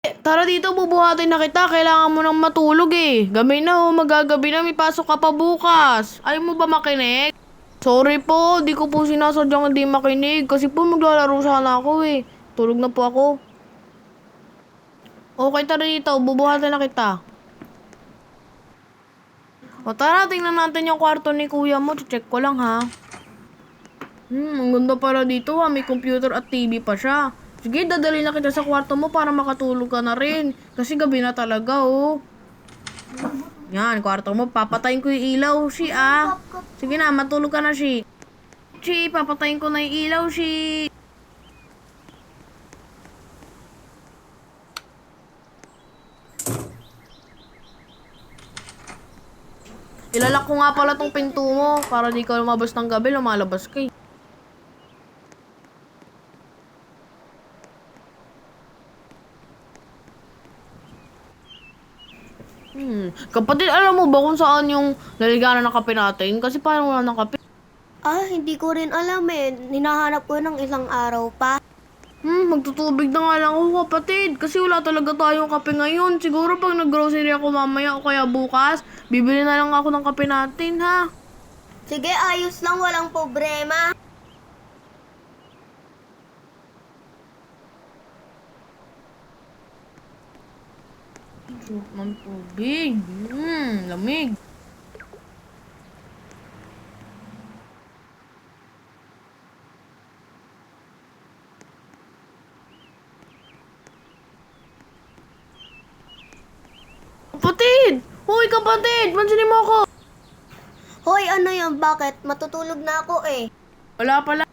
Tara dito, bubuhatin na kita. Kailangan mo nang matulog eh. Gabi na magagabi na. May pasok ka pa bukas. Ayaw mo ba makinig? Sorry po, di ko po sinasadyang hindi makinig. Kasi po maglalaro sana ako eh. Tulog na po ako. Okay, tara dito. Bubuhatin na kita. O tara, tingnan natin yung kwarto ni kuya mo. Check ko lang ha. Ang ganda pala dito ha. May computer at TV pa siya. Sige, dadali na kita sa kwarto mo para makatulog ka na rin. Kasi gabi na talaga oh. Yan, kwarto mo. Papatayin ko yung ilaw, Shi ah. Sige na, matulog ka na, Shi. Shi, papatayin ko na yung ilaw, Shi. Ilalak ko nga pala tong pinto mo para di ka lumabas ng gabi, lumalabas ka eh. Kapatid, alam mo ba kung saan yung naliganan ng kape natin? Kasi parang wala ng kape. Hindi ko rin alam eh. Hinahanap ko ng isang araw pa. Magtutubig na nga lang ako kapatid. Kasi wala talaga tayong kape ngayon. Siguro pag nag-grocery ako mamaya o kaya bukas, bibili na lang ako ng kape natin ha. Sige, ayos lang, walang problema. Suot ng tubig. Lamig. Kapatid! Hoy kapatid! Mansinin mo ako! Hoy, ano yan? Bakit? Matutulog na ako eh. Wala pala.